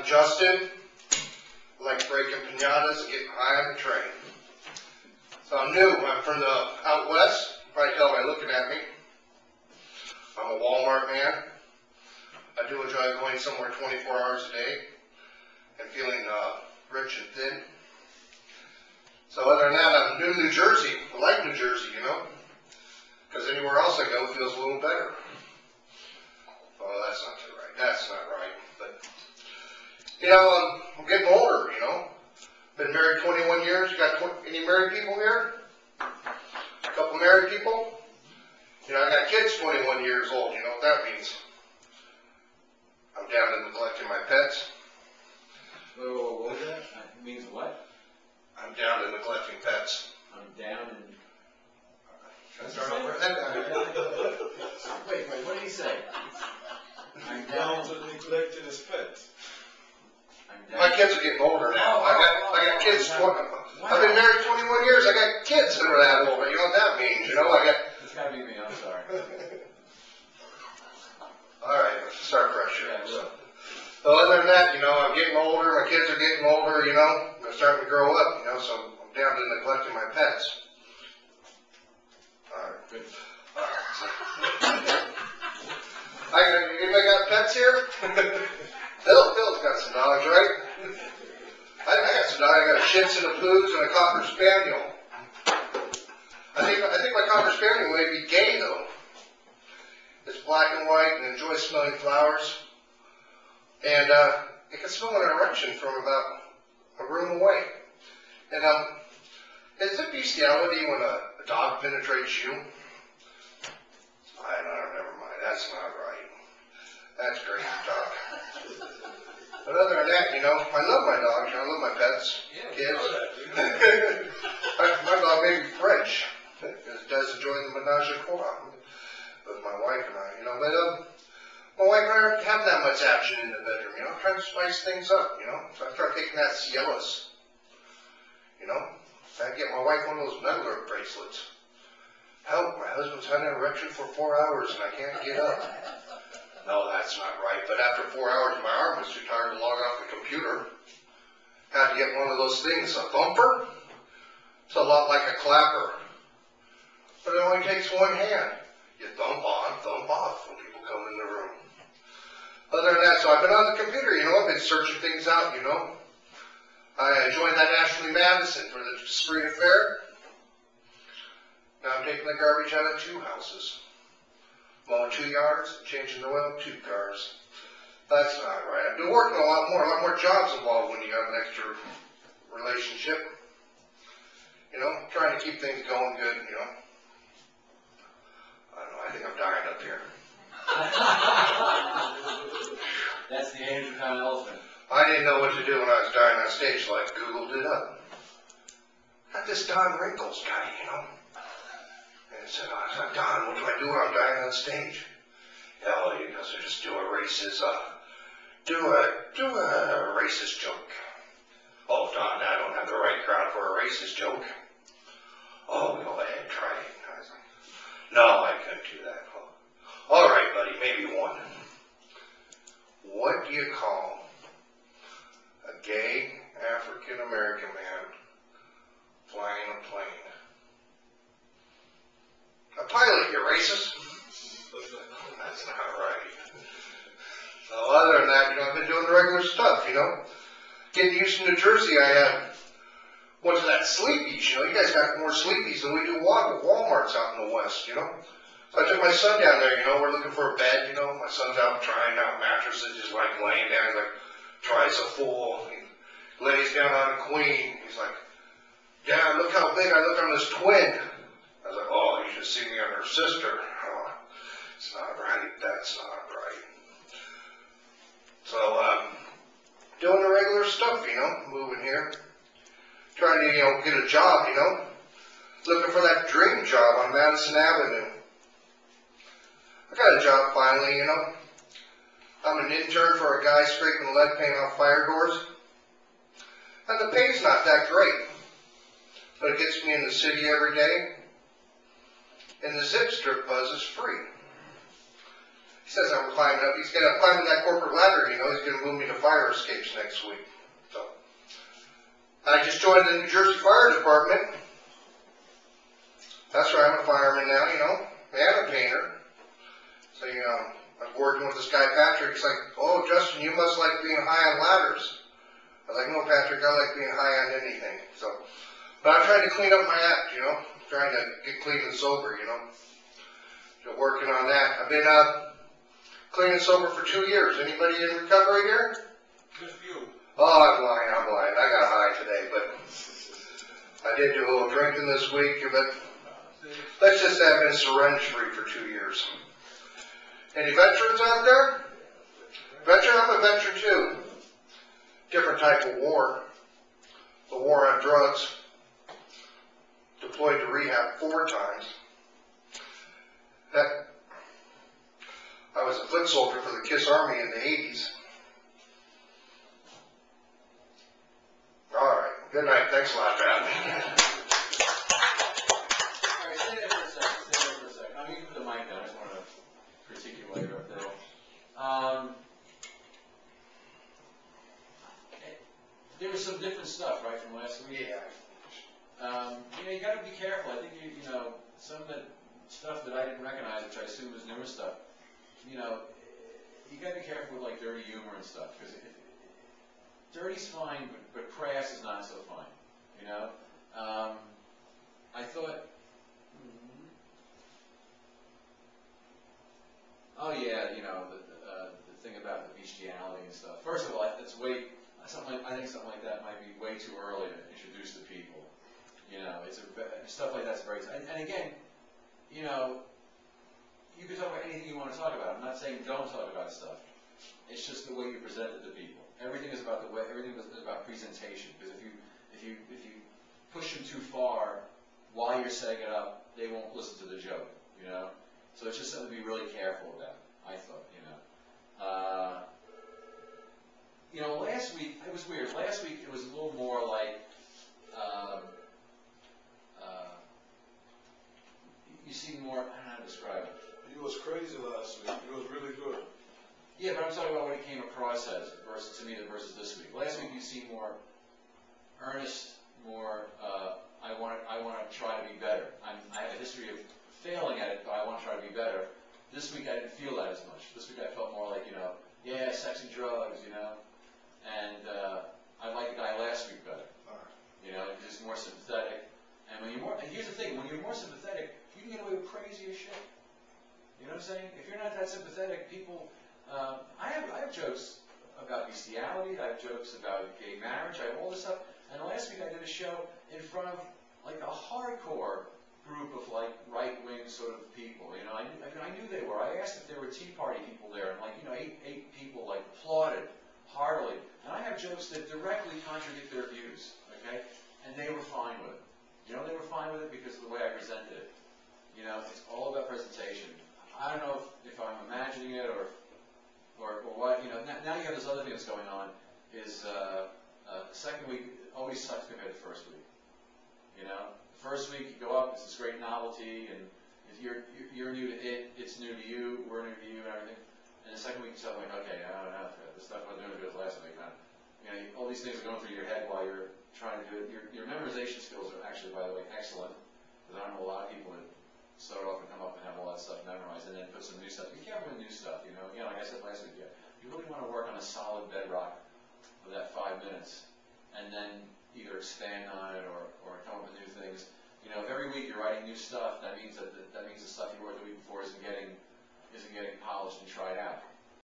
I'm Justin. I like breaking pinatas and getting high on the train. So I'm new. I'm from the out west. You can probably tell by looking at me. I'm a Walmart man. I do enjoy going somewhere 24 hours a day and feeling rich and thin. So other than that, I'm new to New Jersey. I like New Jersey, you know, because anywhere else I go feels a little better. Oh, that's not too right. That's not right. But, you know, I'm getting older, you know. Been married 21 years. You got any married people here? A couple married people? You know, I got kids 21 years old. You know what that means? I'm down to neglecting my pets. Whoa, what was that? It means what? I'm down to neglecting pets. I'm down and... Should I start over? Wait, what did he say? I'm down to neglecting his pets. My kids are getting older now. I got kids. I've been married 21 years. I got kids that are that old. You know what that means? You know, I got. It's gotta be me. I'm sorry. All right, let's start fresh here. So other than that, you know, I'm getting older. My kids are getting older. You know, they're starting to grow up. You know, so I'm down to neglecting my pets. All right, good. All right. Anybody got pets here? Phil's got some dogs, right? I got some dogs. I got a Shih Tzu, a Poodle, and a Cocker Spaniel. I think my Cocker Spaniel may be gay though. It's black and white and enjoys smelling flowers, and it can smell an erection from about a room away. And is it bestiality when a dog penetrates you? I don't know. Never mind. That's not right. That's crazy talk. But other than that, you know, I love my dogs. I love my pets, kids. My dog may be French. It does enjoy the menage a trois with my wife and I, you know. But my wife and I don't have that much action in the bedroom, you know. Trying to spice things up, you know. So I start taking that Cielos, you know. I get my wife one of those metal bracelets. Help, my husband's had an erection for 4 hours and I can't get up. No, that's not right. But after 4 hours, my arm was too tired to log off the computer. Had to get one of those things, a thumper. It's a lot like a clapper. But it only takes one hand. You thump on, thump off when people come in the room. Other than that, so I've been on the computer, you know. I've been searching things out, you know. I joined that Ashley Madison for the spring affair. Now I'm taking the garbage out of 2 houses. Mowing 2 yards, changing the oil of 2 cars. That's not right. I've been working a lot more jobs involved when you have an extra relationship. You know, trying to keep things going good, you know. I don't know, I think I'm dying up here. That's the Andrew kind of elephant. I didn't know what to do when I was dying on stage, so I Googled it up. Got this Don Wrinkles guy, you know. And I said, Don, what do I do when I'm dying on stage? Hell, he goes, just do a racist, racist joke. Oh, Don, I don't have the right crowd for a racist joke. Oh, go ahead, try it. I was like, no, I couldn't do that. All right, buddy, maybe one. What do you call a gay African-American man flying a plane? A pilot, you racist. That's not right. So other than that, you know, I've been doing the regular stuff, you know. Getting used to New Jersey, I went to that Sleepy's, you know. You guys got more Sleepy's than we do Walmarts out in the West, you know. So I took my son down there, you know. We're looking for a bed, you know. My son's out trying out mattresses, just like laying down. He's like, tries a full. He lays down on a queen. He's like, Dad, look how big I look on this twin. I was like, oh, you should see me on her sister. Oh, it's not right. That's not right. So, doing the regular stuff, you know, moving here. Trying to, you know, get a job, you know. Looking for that dream job on Madison Avenue. I got a job finally, you know. I'm an intern for a guy scraping lead paint off fire doors. And the pay's not that great. But it gets me in the city every day. And the zip strip buzz is free. He says I'm climbing up. He's climbing that corporate ladder, you know. He's going to move me to fire escapes next week. So I just joined the New Jersey Fire Department. That's right, I'm a fireman now, you know, and a painter. So, you know, I'm working with this guy, Patrick. He's like, oh, Justin, you must like being high on ladders. I was like, no, Patrick, I like being high on anything. So, but I'm trying to clean up my act, you know, I'm trying to get clean and sober, you know. So working on that. I've been clean and sober for 2 years. Anybody in recovery here? Just you. Oh, I'm blind. I got high today, but I did do a little drinking this week, but let's just say I've been syringe-free for 2 years. Any veterans out there? Veteran? I'm a veteran too. Different type of war. The war on drugs. Deployed to rehab 4 times. I was a foot soldier for the KISS Army in the 80s. All right. Good night. Thanks a lot, Dad. Stay there for a second. I'm using the mic now. I just want to critique you later up there. There was some different stuff, right, from last week? Yeah. You got to be careful. I think, you know, some of the stuff that I didn't recognize, which I assume was newer stuff, you know, you got to be careful with, like, dirty humor and stuff, because dirty's fine, but crass is not so fine, you know? I thought, oh yeah, you know, the thing about the bestiality and stuff. First of all, it's way, I think something like that might be way too early to introduce to people. You know, stuff like that's very, and again, you know, you can talk about anything you want to talk about. I'm not saying don't talk about stuff. It's just the way you present it to people. Everything is about the way. Everything is about presentation. Because if you push them too far while you're setting it up, they won't listen to the joke. You know. So it's just something to be really careful about. I thought. You know, last week it was weird. Last week it was a little more like. You see more. I don't know how to describe it. He was crazy last week. He was really good. Yeah, but I'm talking about what he came across as versus to me versus this week. Last week you seemed more earnest, more I want to try to be better. I have a history of failing at it, but I want to try to be better. This week I didn't feel that as much. This week I felt more like, you know, yeah, sex and drugs, you know, and I liked the guy last week better. You know, he's more sympathetic. And when you're more, and here's the thing, when you're more sympathetic, you can get away with crazier shit. You know what I'm saying? If you're not that sympathetic, people. I have jokes about bestiality. I have jokes about gay marriage. I have all this stuff. And last week I did a show in front of like a hardcore group of like right-wing sort of people. You know, I knew they were. I asked if there were Tea Party people there, and like you know, eight people like applauded heartily. And I have jokes that directly contradict their views. Okay, and they were fine with it. You know, they were fine with it because of the way I presented it. You know, it's all about presentation. I don't know if I'm imagining it or what. You know, now you have this other thing that's going on. Is second week always sucks compared to first week. You know, first week you go up, it's this great novelty, and if you're new to it, it's new to you. We're new to you and everything. And the second week you start like, okay, I don't know, the stuff I'm doing as good as last week. You know, all these things are going through your head while you're trying to do it. Your memorization skills are actually, by the way, excellent. Because I know a lot of people that start off and come up and have all that stuff memorized, and then put some new stuff. Be careful with new stuff, you know. Again, like I said last week, you really want to work on a solid bedrock of that 5 minutes, and then either expand on it or come up with new things. You know, if every week you're writing new stuff, that means that the stuff you wrote the week before isn't getting polished and tried out.